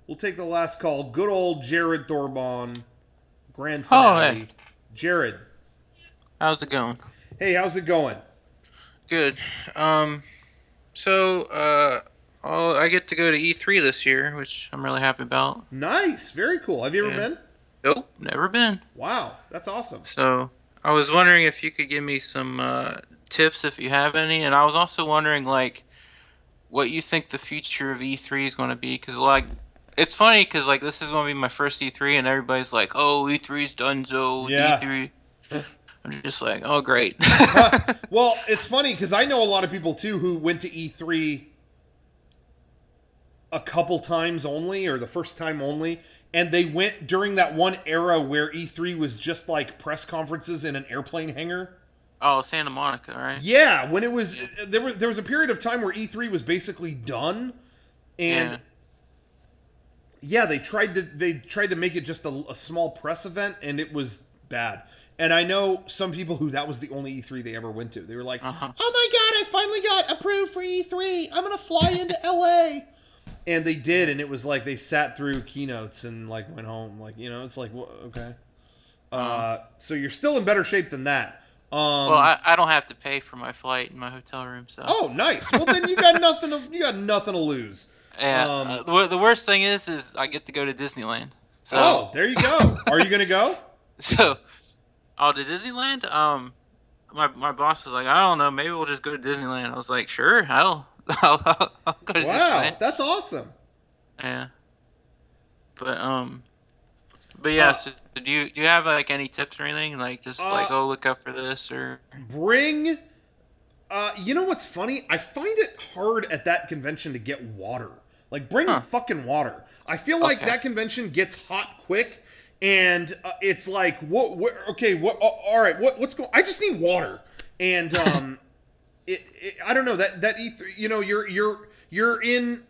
We'll take the last call. Good old Jared Thorbahn, grand Oh, hey, finale. Jared, how's it going? hey, how's it going? Good. Um, I get to go to E3 this year, which I'm really happy about. Nice, very cool. Have you ever Yeah. been? Nope, never been. Wow, that's awesome. So I was wondering if you could give me some tips if you have any, and I was also wondering like what you think the future of E3 is going to be, because like it's funny because like this is going to be my first E3, and everybody's like, "Oh, E3's donezo, Yeah. E3." I'm just like, "Oh, great." Well, it's funny because I know a lot of people too who went to E3 a couple times only, or the first time only, and they went during that one era where E3 was just like press conferences in an airplane hangar. Oh, Santa Monica, right? Yeah, when it was Yeah. there was a period of time where E3 was basically done, and Yeah. yeah, they tried to make it just a small press event, and it was bad. And I know some people who that was the only E3 they ever went to. They were like, Uh-huh. "Oh my god, I finally got approved for E3. I'm gonna fly into LA." And they did, and it was like they sat through keynotes and like went home. Like it's like okay. Uh, So you're still in better shape than that. well, Um, I don't have to pay for my flight and my hotel room, so oh, nice. Well, then you got nothing to lose. yeah. Um, The worst thing is I get to go to Disneyland. So oh, there you go. Are you gonna go? so oh, to Disneyland. My boss was like, I don't know, maybe we'll just go to Disneyland. I was like, sure, hell, I'll go to Disneyland. Wow, that's awesome. Yeah, but but yeah. Uh, So do you have like any tips or anything? Like just uh, like, oh, look out for this or bring. You know what's funny? I find it hard at that convention to get water. Like, bring huh? fucking water. I feel like Okay. that convention gets hot quick, and it's like, what? Okay, what? All right, what's going? I just need water, and I don't know that E3. You're in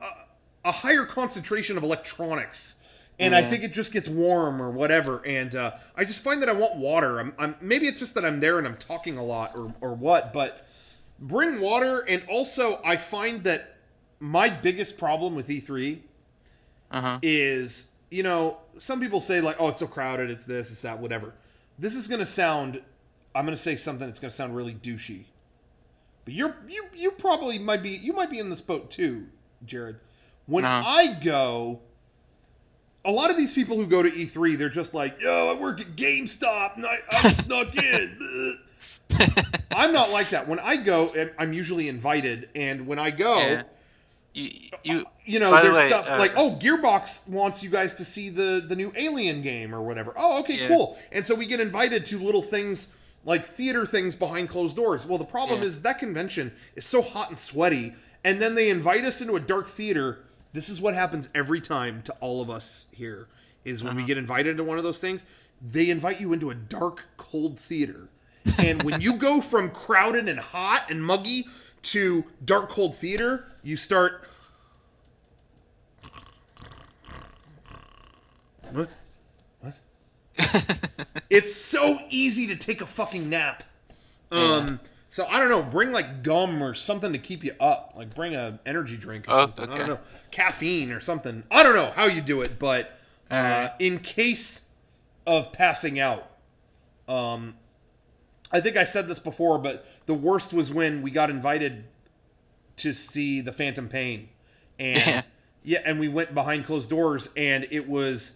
a higher concentration of electronics, and I Yeah. think it just gets warm or whatever. And I just find that I want water. I'm maybe it's just that I'm there and I'm talking a lot or what, but bring water. And also, I find that my biggest problem with E3 Uh-huh. is, some people say like, oh, it's so crowded, it's this, it's that, whatever. This is gonna sound. I'm gonna say something that's gonna sound really douchey, but you probably might be in this boat too, Jared. When No. I go, a lot of these people who go to E3, they're just like, yo, I work at GameStop and I'm snuck in. I'm not like that. When I go, I'm usually invited, and when I Yeah. go, You. By the there's way, stuff like, oh, Gearbox wants you guys to see the new Alien game or whatever. Oh, okay, yeah. cool. And so we get invited to little things like theater things behind closed doors. Well, the problem Yeah. is that convention is so hot and sweaty, and then they invite us into a dark theater. This is what happens every time to all of us here is when we Uh-huh. get invited to one of those things, they invite you into a dark, cold theater. And when you go from crowded and hot and muggy to dark, cold theater, you start. What? What? It's so easy to take a fucking nap. Yeah. So I don't know. Bring like gum or something to keep you up. Like bring a energy drink or Oh, something. I don't okay. know, caffeine or something. I don't know how you do it, but All right. in case of passing out, um, I think I said this before, but the worst was when we got invited to see the Phantom Pain, Yeah. and yeah, and we went behind closed doors, and it was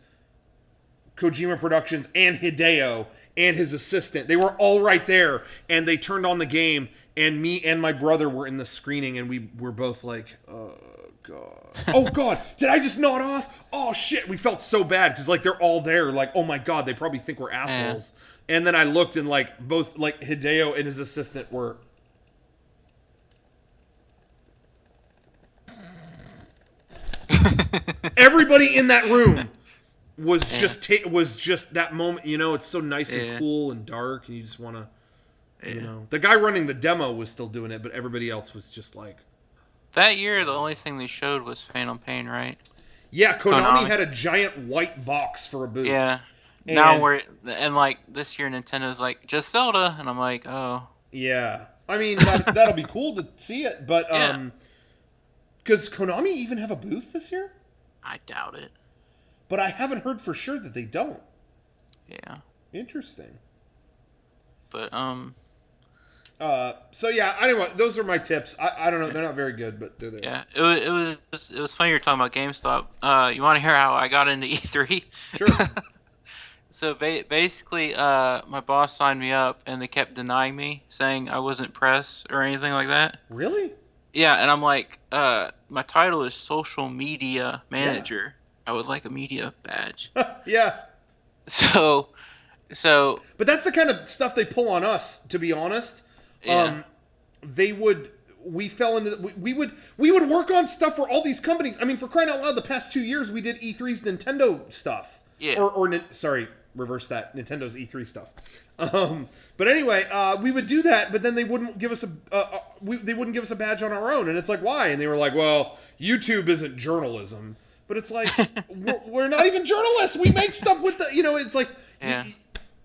Kojima Productions and Hideo and his assistant. They were all right there, and they turned on the game, and me and my brother were in the screening, and we were both like, oh god, oh god, did I just nod off? Oh shit, we felt so bad because like they're all there, like oh my god, they probably think we're Yeah. assholes. And then I looked, and like both like Hideo and his assistant were. Everybody in that room was Yeah. just that moment. It's so nice and Yeah. cool and dark, and you just want to. Yeah. The guy running the demo was still doing it, but everybody else was just like, That year, the only thing they showed was Phantom Pain, right? yeah. Konami Konami. had a giant white box for a booth, Yeah. Now and we're and like this year, Nintendo's like just Zelda, and I'm like, oh, yeah, I mean that'll be cool to see it, but yeah. does Konami even have a booth this year? I doubt it. but I haven't heard for sure that they don't. Yeah. Interesting. But So yeah, anyway, those are my tips. I don't know, they're not very good, but they're there. yeah, it was funny you're talking about GameStop. You want to hear how I got into E3? Sure. So basically, my boss signed me up, and they kept denying me, saying I wasn't press or anything like that. Really? Yeah, and I'm like, my title is social media Yeah. manager. I would like a media badge. Yeah. So, so But that's the kind of stuff they pull on us, to be honest. yeah, They would we fell into we would work on stuff for all these companies. I mean, for crying out loud, the past 2 years we did E3's Nintendo stuff. Yeah. Sorry, reverse that. Nintendo's E3 stuff. But anyway, we would do that, but then they wouldn't give us they wouldn't give us a badge on our own, and it's like, why? And they were like, well, YouTube isn't journalism. But it's like, we're not even journalists. We make stuff with the, it's like, Yeah.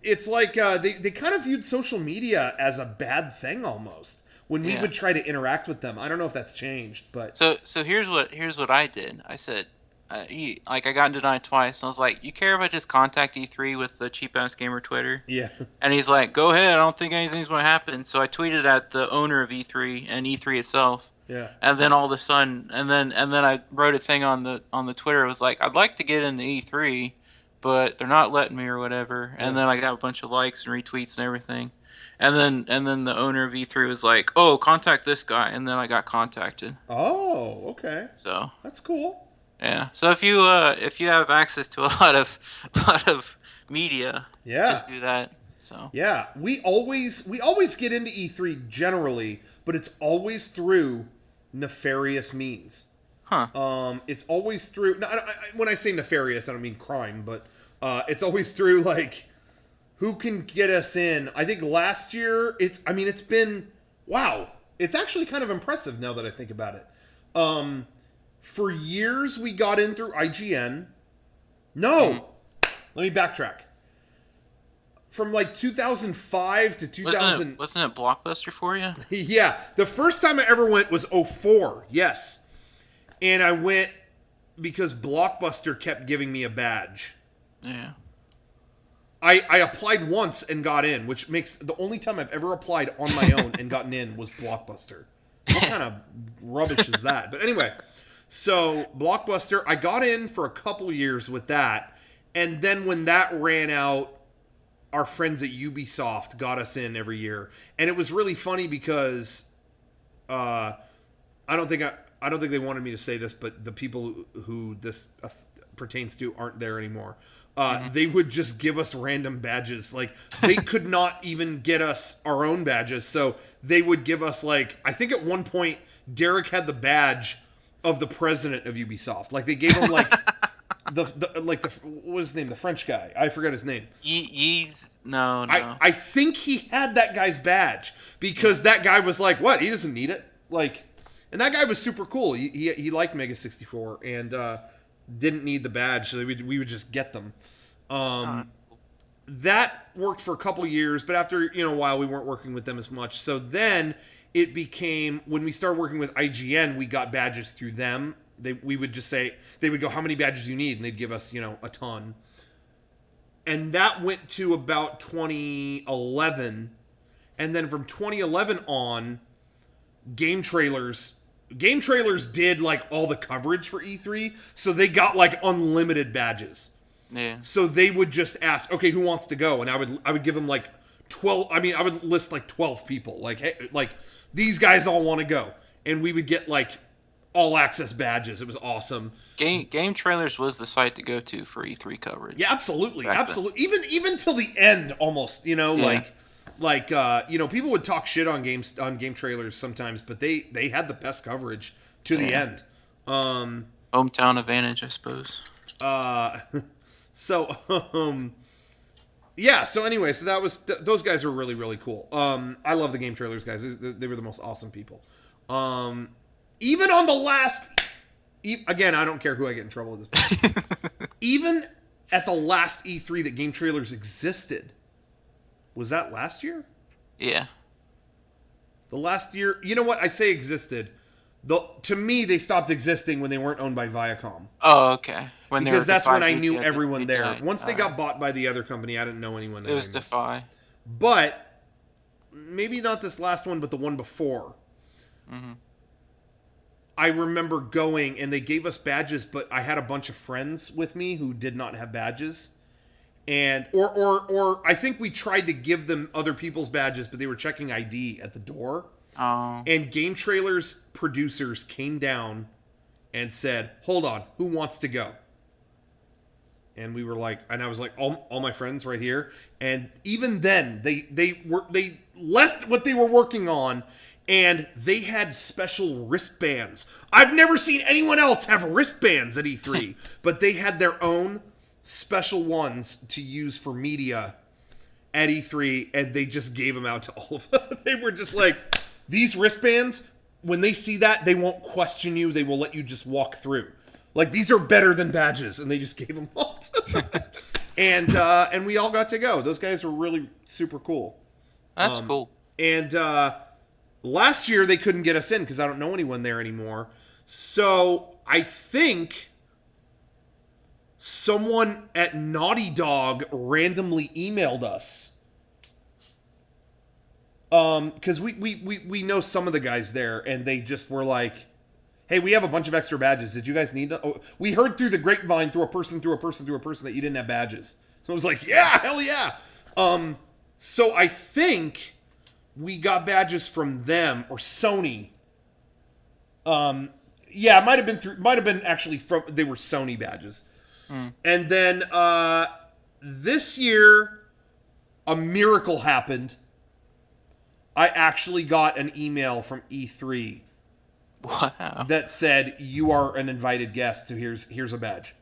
it's like they kind of viewed social media as a bad thing almost when we Yeah. would try to interact with them. I don't know if that's changed, but So here's what I did. I said, I got denied twice. And I was like, you care if I just contact E3 with the cheap ass gamer Twitter? yeah. And he's like, go ahead. I don't think anything's going to happen. So I tweeted at the owner of E3 and E3 itself. Yeah. And then all of a sudden, and then I wrote a thing on the Twitter. It was like, I'd like to get into E3, but they're not letting me or whatever. And then I got a bunch of likes and retweets and everything. And then the owner of E3 was like, oh, contact this guy. And then I got contacted. Oh, okay. So That's cool. yeah. So if you have access to a lot of media, Yeah. just do that. So Yeah, we always get into E3 generally, but it's always through nefarious means. huh. It's always through. No, when I say nefarious, I don't mean crime, but it's always through like who can get us in. I think last year it's been wow. It's actually kind of impressive now that I think about it. For years we got in through IGN. No, let me backtrack. From like 2005 to 2000. Wasn't it Blockbuster for you? Yeah, the first time I ever went was 04. Yes, and I went because Blockbuster kept giving me a badge. Yeah. I applied once and got in, which makes the only time I've ever applied on my own and gotten in was Blockbuster. What kind of rubbish is that? But anyway, so Blockbuster, I got in for a couple years with that, and then when that ran out, our friends at Ubisoft got us in every year, and it was really funny because I don't think they wanted me to say this, but the people who this pertains to aren't there anymore. They would just give us random badges. Like, they could not even get us our own badges. So they would give us, like, I think at one point, Derek had the badge of the president of Ubisoft. Like, they gave him, like, what is his name? The French guy. I forgot his name. No. I think he had that guy's badge because that guy was like, what? He doesn't need it. Like, and that guy was super cool. He liked Mega64 and didn't need the badge, so we would just get them. That worked for a couple years, but after a while, we weren't working with them as much. So then it became, when we started working with IGN, we got badges through them. We would just say, they would go, how many badges do you need? And they'd give us, a ton. And that went to about 2011. And then from 2011 on, Game Trailers did like all the coverage for E3, so they got like unlimited badges. Yeah. So they would just ask, okay, who wants to go? And I would give them like 12. I mean, I would list like 12 people. Like, hey, like these guys all want to go, and we would get like all access badges. It was awesome. Game Trailers was the site to go to for E3 coverage. Yeah, absolutely, Back absolutely. Even till the end, almost. Like people would talk shit on Game Trailers sometimes, but they had the best coverage to the end. Hometown advantage, I suppose. So yeah. So anyway, so that was those guys were really really cool. I love the Game Trailers guys. They were the most awesome people. Even on the last, again, I don't care who I get in trouble with this point. Even at the last E3 that Game Trailers existed. Was that last year? Yeah. The last year, you know what? I say existed. To me, they stopped existing when they weren't owned by Viacom. Oh, okay. When they were Because that's when Defy I knew Media, everyone they there. died. Once All they got right. bought by the other company, I didn't know anyone It there was anymore. Defy. But maybe not this last one, but the one before. Hmm. I remember going and they gave us badges, but I had a bunch of friends with me who did not have badges. And or I think we tried to give them other people's badges, but they were checking ID at the door. Oh. And Game Trailers producers came down and said, "Hold on, who wants to go?" And we were like, and I was like, all my friends right here. And even then, they left what they were working on, and they had special wristbands. I've never seen anyone else have wristbands at E3, but they had their own special ones to use for media at E3, and they just gave them out to all of us. They were just like, these wristbands, when they see that, they won't question you. They will let you just walk through. Like, these are better than badges, and they just gave them all to and we all got to go. Those guys were really super cool. That's cool. And last year, they couldn't get us in because I don't know anyone there anymore. So I think someone at Naughty Dog randomly emailed us. Because we know some of the guys there, and they just were like, "Hey, we have a bunch of extra badges. Did you guys need them?" Oh, we heard through the grapevine, through a person that you didn't have badges. So it was like, "Yeah, hell yeah." So I think we got badges from them or Sony. Yeah, it might have been actually from, they were Sony badges. And then this year, a miracle happened. I actually got an email from E3 Wow. that said, "You are an invited guest, so here's a badge."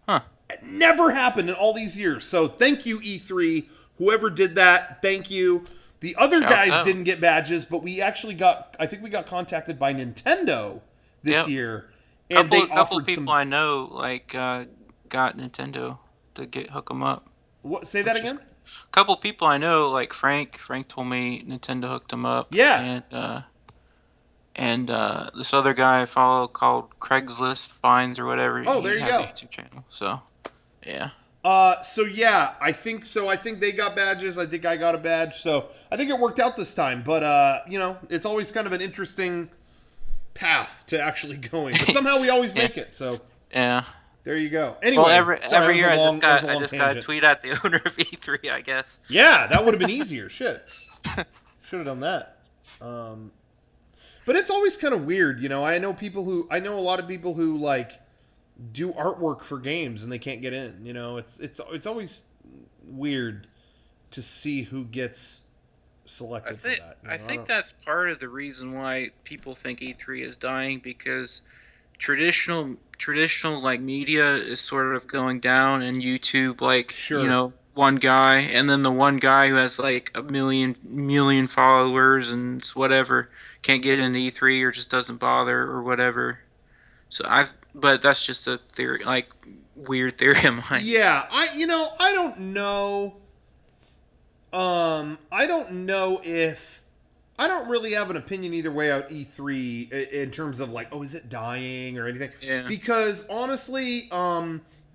Huh. It never happened in all these years. So thank you, E3. Whoever did that, thank you. The other Shout guys out. didn't get badges, but we actually I think we got contacted by Nintendo this Yep. year. And Couple they couple offered people some. I know got Nintendo to hook them up. What, say that Which is again? couple people I know, like Frank. Frank told me Nintendo hooked him up, Yeah. and this other guy I follow called Craigslist Finds or whatever. Oh, He there you has a go. YouTube channel. So, yeah. So yeah, I think so. I think they got badges. I think I got a badge. So I think it worked out this time. But it's always kind of an interesting path to actually going. But somehow we always Yeah. make it. So Yeah. there you go. Well, Anyway, every sorry, every year that was a I long just got to tangent. tweet at the owner of E3, I guess. Yeah, that would have been easier. Shit, should have done that. But it's always kind of weird, I know a lot of people who like do artwork for games and they can't get in. It's always weird to see who gets selected for that. I think that's part of the reason why people think E3 is dying, because traditional like media is sort of going down, and YouTube, like, Sure. one guy, and then the one guy who has like a million followers and whatever can't get into E3 or just doesn't bother or whatever. But that's just a theory, like weird theory of mine. Yeah, I don't know. I don't know if I don't really have an opinion either way out E3 in terms of like, oh, is it dying or anything? Yeah. Because honestly,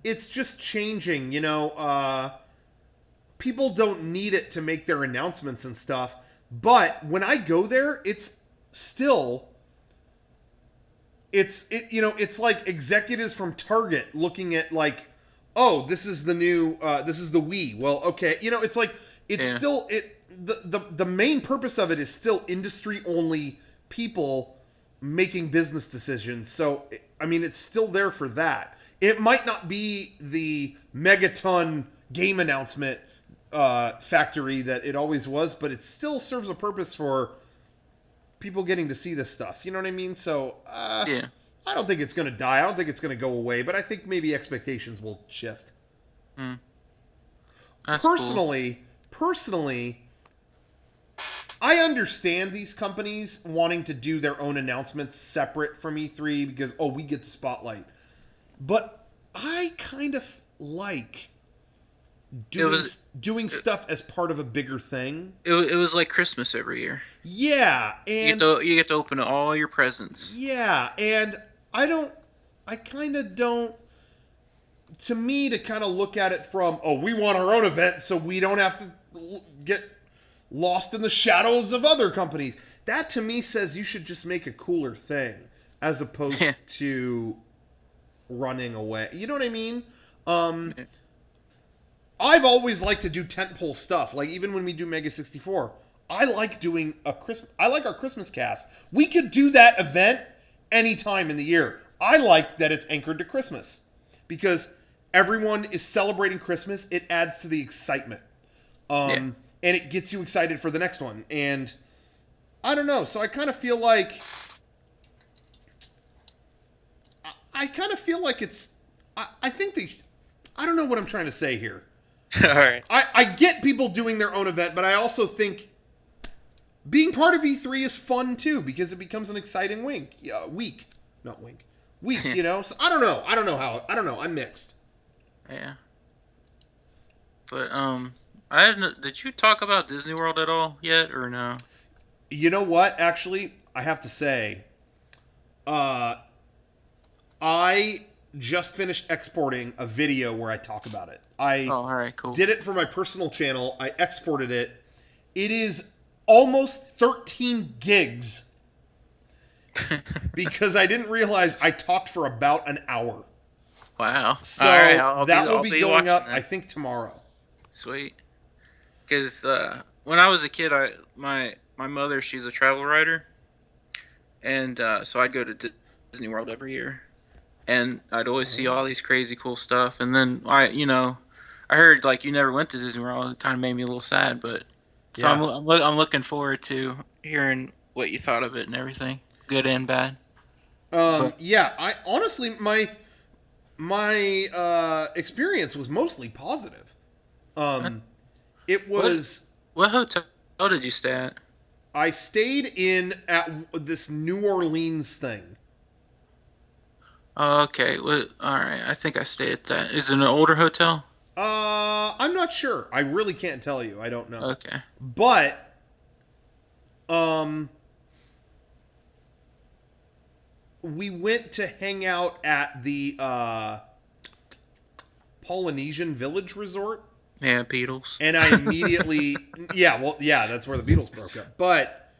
it's just changing. People don't need it to make their announcements and stuff. But when I go there, it's still it's like executives from Target looking at like, oh, this is the new this is the Wii. Well, okay, it's like it's Yeah. still the main purpose of it is still industry only people making business decisions. So I mean, it's still there for that. It might not be the megaton game announcement factory that it always was, but it still serves a purpose for people getting to see this stuff. You know what I mean? So Yeah. I don't think it's going to die. I don't think it's going to go away, but I think maybe expectations will shift. Hmm. That's cool. Personally, I understand these companies wanting to do their own announcements separate from E3 because, oh, we get the spotlight. But I kind of like It doing was doing stuff as part of a bigger thing. it was like Christmas every year. Yeah, and You get to open all your presents. yeah, and I don't I kind of don't to me to kind of look at it from, oh, we want our own event so we don't have to get lost in the shadows of other companies. That to me says you should just make a cooler thing as opposed Yeah. to running away. You know what I mean? I've always liked to do tentpole stuff. Like even when we do Mega64, I like doing a Christmas. I like our Christmas cast. We could do that event anytime in the year. I like that it's anchored to Christmas because everyone is celebrating Christmas. It adds to the excitement, Yeah. and it gets you excited for the next one. And I don't know. So I kind of feel like I kind of feel like it's. I think they. I don't know what I'm trying to say here. All right. I get people doing their own event, but I also think being part of E3 is fun too because it becomes an exciting week, not wink, week. You know, so I don't know. I don't know how. I don't know. I'm mixed. Yeah. But I hadn't. Did you talk about Disney World at all yet, or no? You know what? Actually, I have to say, uh, I just finished exporting a video where I talk about it. I Oh, all right, cool. did it for my personal channel. I exported it. It is almost 13 gigs because I didn't realize I talked for about an hour. Wow. So All right, that will I'll be be going watching up, that. I think, tomorrow. Sweet. Because when I was a kid, my mother, she's a travel writer, and so I'd go to Disney World every year, and I'd always see all these crazy cool stuff. And then I heard like you never went to Disney World. It kind of made me a little sad, but so Yeah. I'm looking forward to hearing what you thought of it and everything, good and bad. But Yeah. I honestly, my experience was mostly positive. what Um, it what was. what hotel did you stay at? I stayed in at this New Orleans thing. Oh, okay. Well, all right. I think I stayed at that. Is it an older hotel? I'm not sure. I really can't tell you. I don't know. Okay. But um, we went to hang out at the Polynesian Village Resort, Yeah, Beatles. and I immediately, yeah, well, yeah, that's where the Beatles broke up. But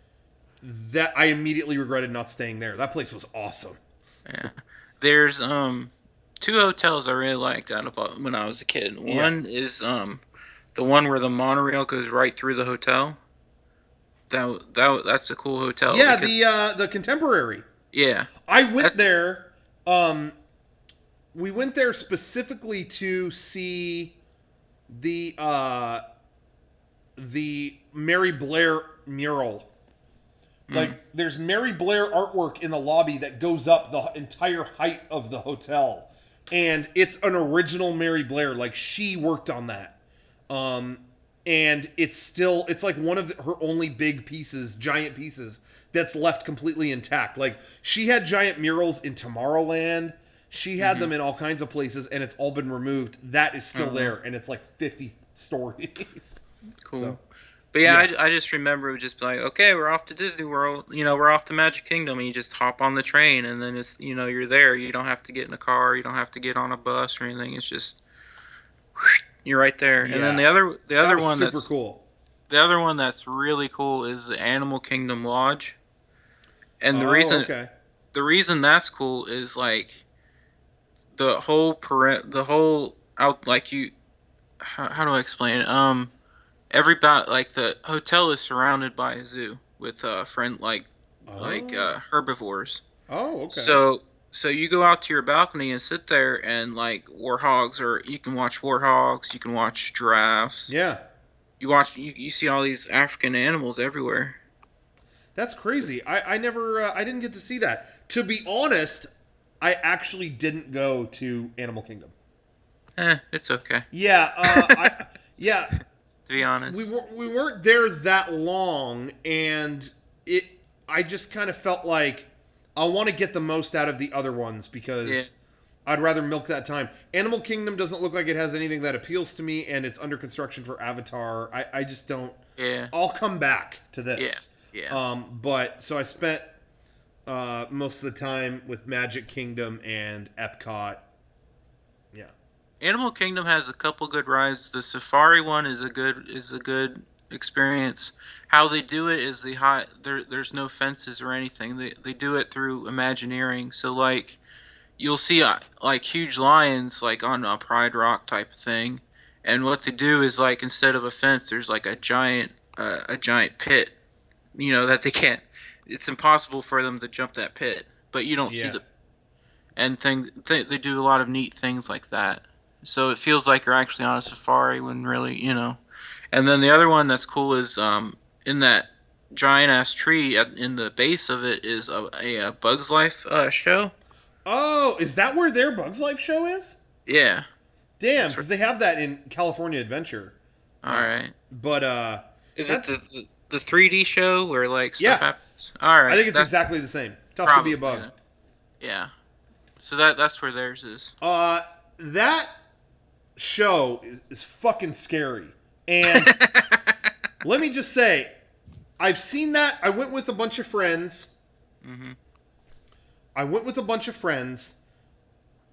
that I immediately regretted not staying there. That place was awesome. Yeah. There's two hotels I really liked out of when I was a kid. Yeah. One is the one where the monorail goes right through the hotel. That's a cool hotel Yeah, because the Contemporary. yeah. I went That's there. We went there specifically to see the Mary Blair mural. Like, there's Mary Blair artwork in the lobby that goes up the entire height of the hotel, and it's an original Mary Blair. Like, she worked on that, and it's like one of her only big pieces, giant pieces that's left completely intact. Like, she had giant murals in Tomorrowland. She had them in all kinds of places, and it's all been removed. That is still there, and it's like 50 stories. cool. So, But yeah, yeah. I just remember it was just like, okay, we're off to Disney World. We're off to Magic Kingdom, and you just hop on the train, and then it's you're there. You don't have to get in a car. You don't have to get on a bus or anything. It's just you're right there. And then Yeah. the That other was one super cool. the other one that's really cool is the Animal Kingdom Lodge. And Oh, okay. the reason that's cool is like the whole out like you how do I explain it? Everybody like the hotel is surrounded by a zoo with friend Oh. herbivores. Oh, okay. So you go out to your balcony and sit there and like warhogs, or you can watch warhogs, you can watch giraffes. Yeah. You see all these African animals everywhere. That's crazy. I never I didn't get to see that. To be honest, I actually didn't go to Animal Kingdom. It's okay Yeah, yeah, to be honest. we weren't there that long, and it I just kind of felt like I want to get the most out of the other ones Yeah, because I'd rather milk that time. Animal Kingdom doesn't look like it has anything that appeals to me, and it's under construction for Avatar. I just don't. Yeah. I'll come back to Yeah. this. Yeah. But so I spent most of the time with Magic Kingdom and Epcot. Yeah. Animal Kingdom has a couple good rides. The Safari one is a good experience. How they do it is there's no fences or anything. They do it through Imagineering. So like you'll see like huge lions like on a Pride Rock type of thing, and what they do is like instead of a fence, there's like a giant pit. You know that they can't. It's impossible for them to jump that pit, but you don't see Yeah. the and they do a lot of neat things like that. So it feels like you're actually on a safari when really, you know. And then the other one that's cool is in that giant ass tree in the base of it is a Bugs Life show. Oh, is that where their Bugs Life show is? Yeah, Damn, that's because they have that in California Adventure. all right. But Is it that the 3D show where like yeah, stuff happens? All I right, think it's that's exactly the same. Tough to be probably a bug. yeah. So that's where theirs is. That show is fucking scary. And let me just say, I've seen that. I went with a bunch of friends. Mhm. I went with a bunch of friends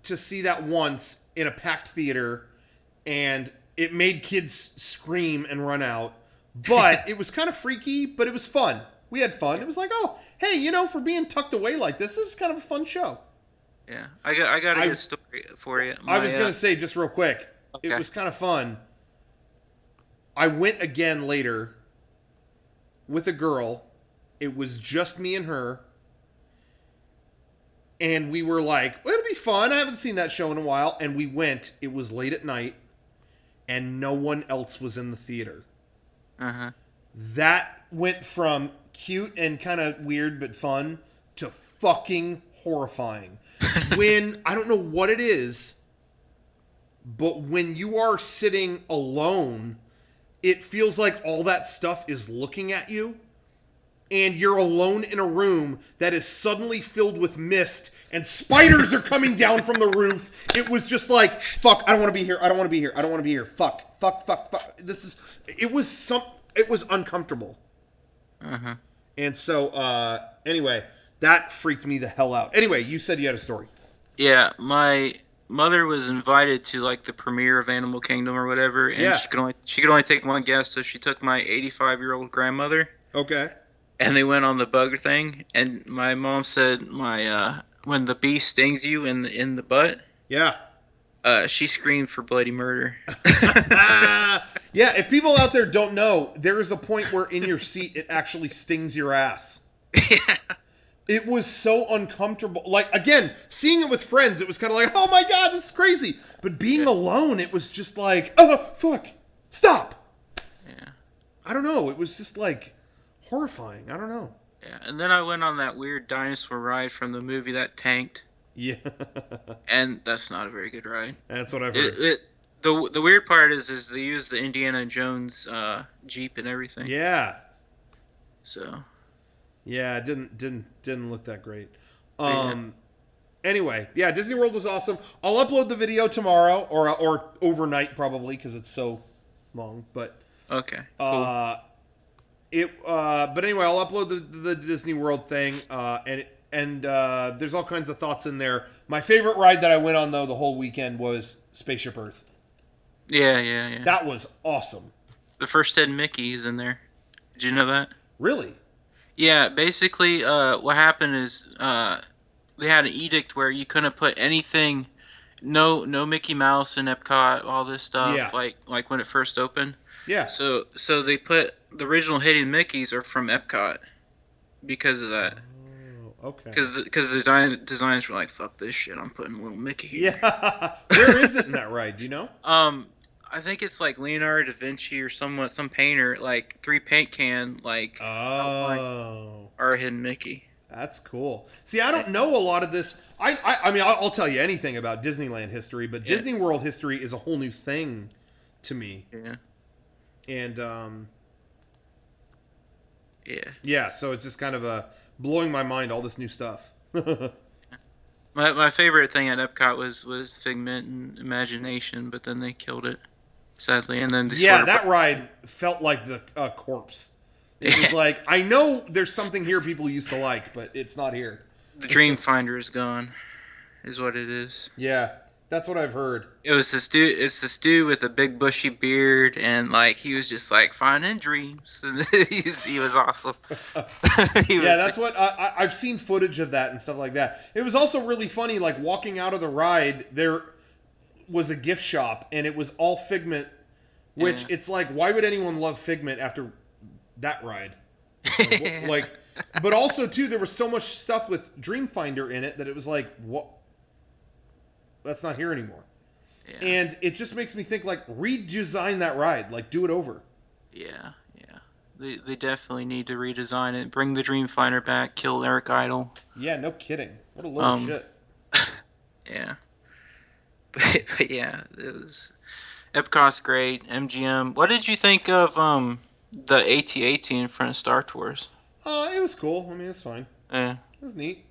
to see that once in a packed theater, and it made kids scream and run out. But it was kind of freaky, but it was fun. We had fun. It was like, oh, hey, for being tucked away like this is kind of a fun show. Yeah, I got a good story for you. I was gonna say just real quick, Okay. it was kind of fun. I went again later with a girl. It was just me and her, and we were like, well, it'll be fun. I haven't seen that show in a while, and we went. It was late at night, and no one else was in the theater. Uh-huh. That went from cute and kind of weird but fun to fucking horrifying. When, I don't know what it is, but when you are sitting alone, it feels like all that stuff is looking at you, and you're alone in a room that is suddenly filled with mist, and spiders are coming down from the roof. It was just like, fuck, I don't want to be here. I don't want to be here. I don't want to be here. Fuck. It was uncomfortable. Uh-huh. And so, anyway, that freaked me the hell out. Anyway, you said you had a story. Yeah, my mother was invited to like the premiere of Animal Kingdom or whatever, and Yeah. she could only take one guest, so she took my 85-year-old grandmother, Okay. and they went on the bug thing. And my mom said my when the bee stings you in the butt, Yeah. she screamed for bloody murder. Yeah, if people out there don't know, there is a point where in your seat it actually stings your ass. Yeah. It was so uncomfortable. Like, again, seeing it with friends, it was kind of like, oh my god, this is crazy. But being alone, it was just like, oh, fuck, stop. Yeah. I don't know. It was just like horrifying. I don't know. Yeah, and then I went on that weird dinosaur ride from the movie that tanked, Yeah. and that's not a very good ride. That's what I've heard. The weird part is they use the Indiana Jones Jeep and everything. Yeah. So Yeah, it didn't look that great. Yeah. Anyway, yeah, Disney World was awesome. I'll upload the video tomorrow or overnight probably because it's so long. But Okay. Cool. but anyway, I'll upload the Disney World thing. And there's all kinds of thoughts in there. My favorite ride that I went on though the whole weekend was Spaceship Earth. Yeah. That was awesome. The first 10 Mickey's in there. Did you know that? Really? Yeah. Basically, what happened is they had an edict where you couldn't put anything, no Mickey Mouse in Epcot, all this stuff. Yeah. Like when it first opened. Yeah. So they put the original Hidden Mickeys are from Epcot because of that. Okay. Because the designers were like, "Fuck this shit! I'm putting a little Mickey here." Yeah. Where is it in that ride? Do you know? I think it's like Leonardo da Vinci or some painter, like 3 paint can Oh. are a Hidden Mickey. That's cool. See, I don't know a lot of this. I mean, I'll tell you anything about Disneyland history, but Yeah. Disney World history is a whole new thing to me. Yeah. And Yeah. yeah, so it's just kind of blowing my mind all this new stuff. My favorite thing at Epcot was Figment and Imagination, but then they killed it, sadly, and then they sort Yeah, of that ride felt like the corpse. It was like, I know there's something here people used to like, but it's not here. the Dreamfinder is gone, is what it is. Yeah, that's what I've heard. It was this dude. It's this dude with a big bushy beard, and like he was just like finding dreams. And he was awesome. He Yeah, was, that's what I've seen footage of that and stuff like that. It was also really funny, like walking out of the ride, there was a gift shop, and it was all Figment, which yeah. it's like, why would anyone love Figment after that ride? Like, but also too, there was so much stuff with Dreamfinder in it that it was like, what? That's not here anymore. Yeah. And it just makes me think, like, redesign that ride, like do it over. Yeah, yeah. They definitely need to redesign it. Bring the Dreamfinder back. Kill Eric Idle. Yeah, no kidding. What a load of shit. Yeah. But yeah, it was Epcot's great. MGM. What did you think of the AT-AT in front of Star Tours? It was cool. I mean, it's fine. Yeah. It was neat.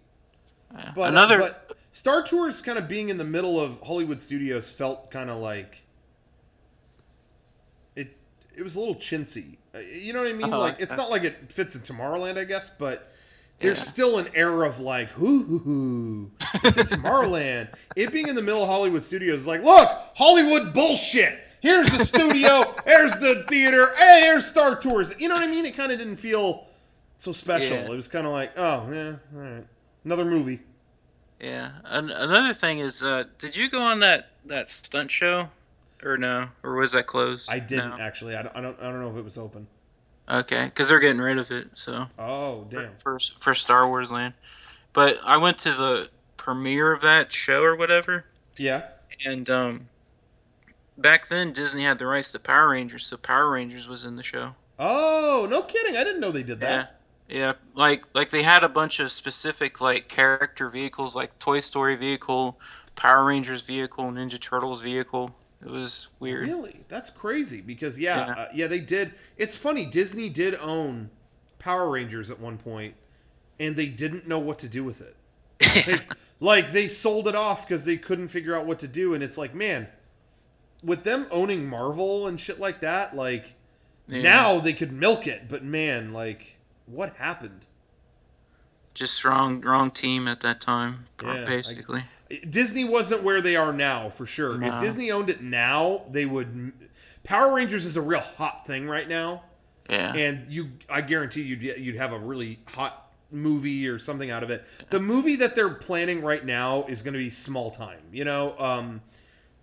Yeah. But but Star Tours kind of being in the middle of Hollywood Studios felt kind of like it was a little chintzy. You know what I mean? Oh, Like it's not like it fits in Tomorrowland, I guess, but there's still an air of like, hoo, it's in Tomorrowland. It being in the middle of Hollywood Studios is like, look, Hollywood bullshit. Here's the studio. Here's the theater. Hey, here's Star Tours. You know what I mean? It kind of didn't feel so special. Yeah. It was kind of like, oh, yeah, all right. Another movie. Yeah. Another thing is, did you go on that stunt show, or no, or was that closed? I didn't No. actually. I don't know if it was open. Okay, because they're getting rid of it. So Oh, damn. for Star Wars Land, but I went to the premiere of that show or whatever, Yeah. and back then Disney had the rights to Power Rangers, so Power Rangers was in the show. Oh, no kidding. I didn't know they did Yeah. that. Yeah, like they had a bunch of specific like character vehicles, like Toy Story vehicle, Power Rangers vehicle, Ninja Turtles vehicle. It was weird. Really? That's crazy because Yeah. yeah, they did. It's funny. Disney did own Power Rangers at one point, and they didn't know what to do with it. Like they sold it off because they couldn't figure out what to do, and it's like, man, with them owning Marvel and shit like that, like Yeah. now they could milk it, but man, like what happened? Just wrong team at that time, Yeah, basically. Disney wasn't where they are now, for sure. No. If Disney owned it now, they would. Power Rangers is a real hot thing right now, Yeah. and I guarantee you'd have a really hot movie or something out of it. The movie that they're planning right now is going to be small time. You know,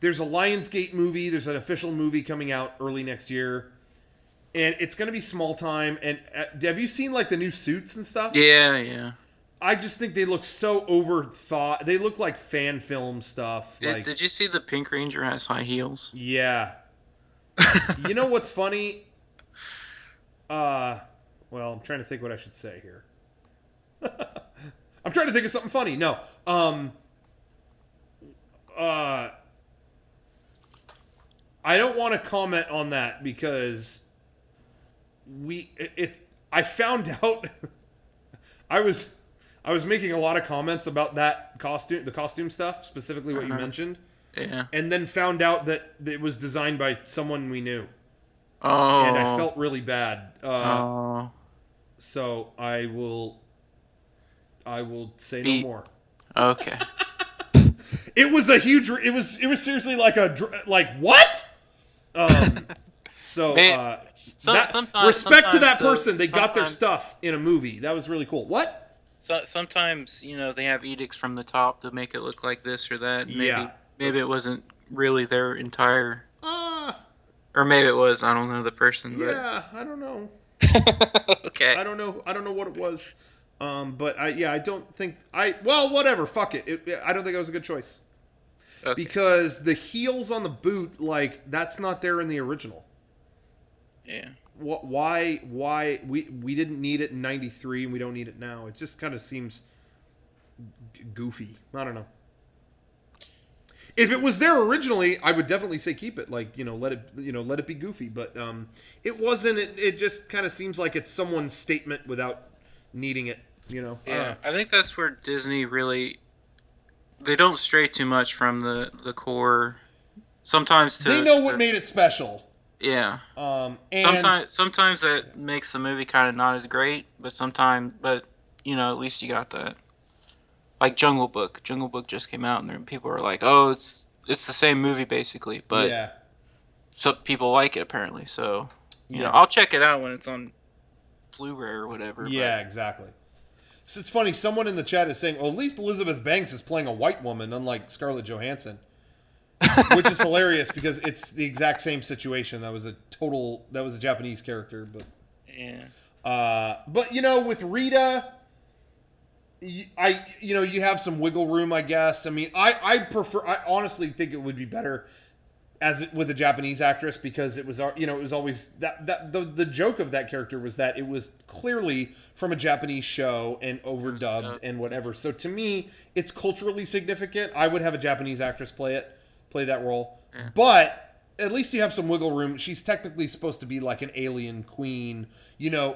there's a Lionsgate movie. There's an official movie coming out early next year, and it's going to be small time. And have you seen like the new suits and stuff? Yeah, yeah. I just think they look so overthought. They look like fan film stuff. Did you see the Pink Ranger has high heels? Yeah. You know what's funny? Well, I'm trying to think what I should say here. I'm trying to think of something funny. No. I don't want to comment on that because I found out I was making a lot of comments about that the costume stuff, specifically what you mentioned. Yeah. And then found out that it was designed by someone we knew. Oh. And I felt really bad. Oh. So I will say no more. Okay. It was a huge. It was seriously like what? So Man, sometimes respect to that though, person. They got their sometimes- stuff in a movie. That was really cool. What? So sometimes they have edicts from the top to make it look like this or that. Maybe it wasn't really their entire. Or maybe it was. I don't know the person. Yeah, I don't know. Okay. I don't know what it was. But I don't think well, whatever. Fuck it. I don't think it was a good choice. Okay. Because the heels on the boot, like that's not there in the original. Yeah. Why we didn't need it in '93 and we don't need it now? It just kind of seems goofy. I don't know. If it was there originally, I would definitely say keep it. Like let it be goofy. But it wasn't. It just kind of seems like it's someone's statement without needing it. Yeah. I think that's where Disney really they don't stray too much from the core. Sometimes They know what made it special. yeah. And Sometimes that makes the movie kind of not as great, but at least you got that. Like Jungle Book. Jungle Book just came out, and people are like, "Oh, it's the same movie basically," but yeah, some people like it apparently. So, yeah, I'll check it out when it's on Blu-ray or whatever. yeah, exactly. So it's funny. Someone in the chat is saying, "Oh, at least Elizabeth Banks is playing a white woman, unlike Scarlett Johansson," which is hilarious because it's the exact same situation. That was a Japanese character, but yeah. But with Rita, you have some wiggle room, I guess. I mean, I honestly think it would be better with a Japanese actress because it was always that the joke of that character was that it was clearly from a Japanese show and overdubbed and whatever. So to me, it's culturally significant. I would have a Japanese actress play that role, Yeah. but at least you have some wiggle room. She's technically supposed to be like an alien queen, Yeah.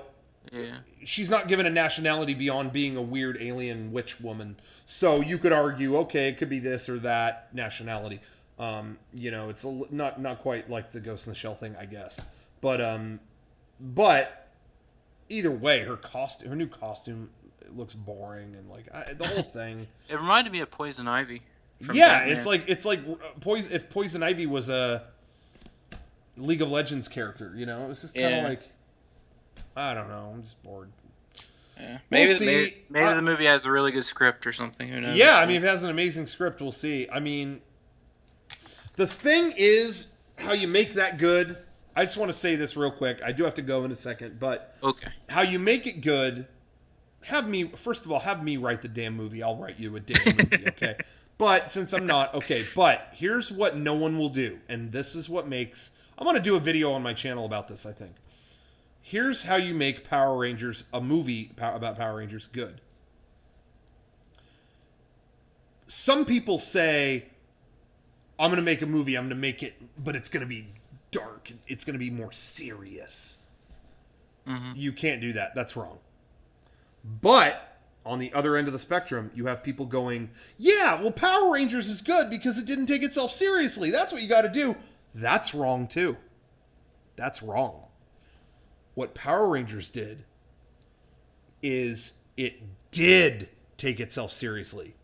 She's not given a nationality beyond being a weird alien witch woman. So you could argue, okay, it could be this or that nationality. It's not quite like the Ghost in the Shell thing, I guess. But either way, her new costume looks boring and the whole thing. It reminded me of Poison Ivy. Yeah, Batman. it's like if Poison Ivy was a League of Legends character, it was just kind of like. I don't know. I'm just bored. Yeah. We'll see. Maybe the movie has a really good script or something. Who knows? Yeah, I mean, if it has an amazing script, we'll see. I mean, the thing is how you make that good. I just want to say this real quick. I do have to go in a second, but okay. How you make it good, first of all, have me write the damn movie. I'll write you a damn movie, okay? But since I'm not, okay, but here's what no one will do, and this is what makes... I'm going to do a video on my channel about this, I think. Here's how you make Power Rangers, a movie about Power Rangers, good. Some people say, I'm going to make a movie, I'm going to make it, but it's going to be dark. It's going to be more serious. Mm-hmm. You can't do that. That's wrong. But on the other end of the spectrum, you have people going, yeah, well, Power Rangers is good because it didn't take itself seriously. That's what you got to do. That's wrong, too. That's wrong. What Power Rangers did is it did take itself seriously.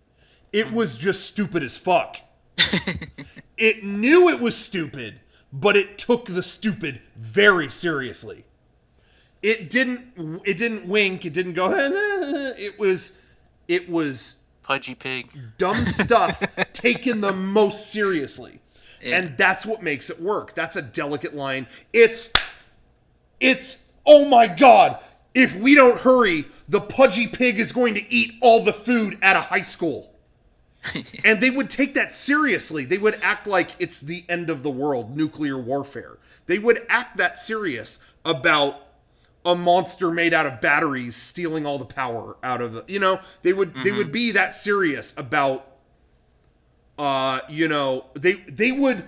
It was just stupid as fuck. It knew it was stupid, but it took the stupid very seriously. It didn't wink, it didn't go it was Pudgy Pig. Dumb stuff taken the most seriously. Yeah. And that's what makes it work. That's a delicate line. It's oh my god, if we don't hurry, the Pudgy Pig is going to eat all the food at a high school. And they would take that seriously. They would act like it's the end of the world, nuclear warfare. They would act that serious about a monster made out of batteries stealing all the power out of it. They would be that serious about they would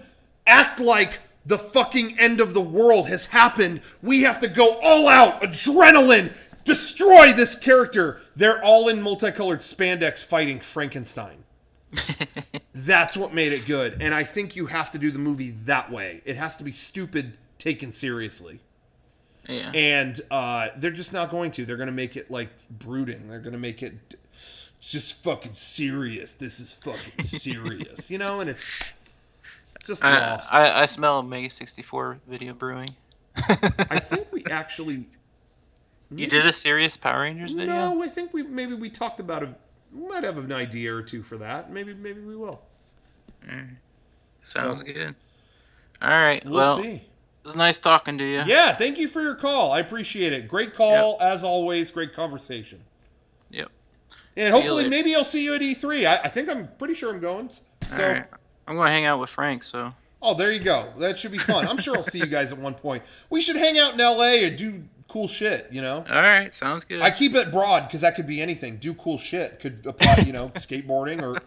act like the fucking end of the world has happened. We have to go all out, adrenaline, destroy this character. They're all in multicolored spandex fighting Frankenstein. That's what made it good. And I think you have to do the movie that way. It has to be stupid, taken seriously. Yeah. And they're just not going to. They're going to make it like brooding. They're going to make it just fucking serious. This is fucking serious. And it's just lost. I smell a Mega64 video brewing. I think we actually... You did a serious Power Rangers video? No, I think we talked about it. We might have an idea or two for that. Maybe we will. Sounds good. All right. We'll see. It was nice talking to you. Yeah, thank you for your call. I appreciate it. Great call, as always. Great conversation. Yep. And hopefully, maybe I'll see you at E3. I think I'm pretty sure I'm going. So all right. I'm going to hang out with Frank, so... Oh, there you go. That should be fun. I'm sure I'll see you guys at one point. We should hang out in L.A. and do cool shit, All right, sounds good. I keep it broad because that could be anything. Do cool shit. Could apply, skateboarding or...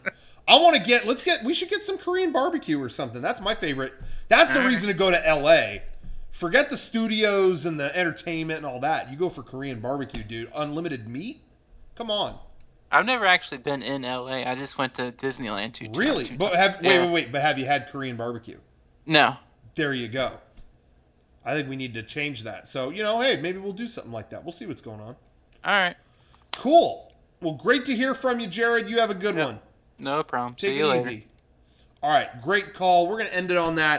we should get some Korean barbecue or something. That's my favorite. That's the reason to go to L.A. Forget the studios and the entertainment and all that. You go for Korean barbecue, dude. Unlimited meat? Come on. I've never actually been in LA. I just went to Disneyland Really? two But times. have Yeah. wait. But have you had Korean barbecue? No. There you go. I think we need to change that. So hey, maybe we'll do something like that. We'll see what's going on. All right. Cool. Well, great to hear from you, Jared. You have a good Yep. one. No problem. Take See you it later. easy. All right, great call. We're going to end it on that.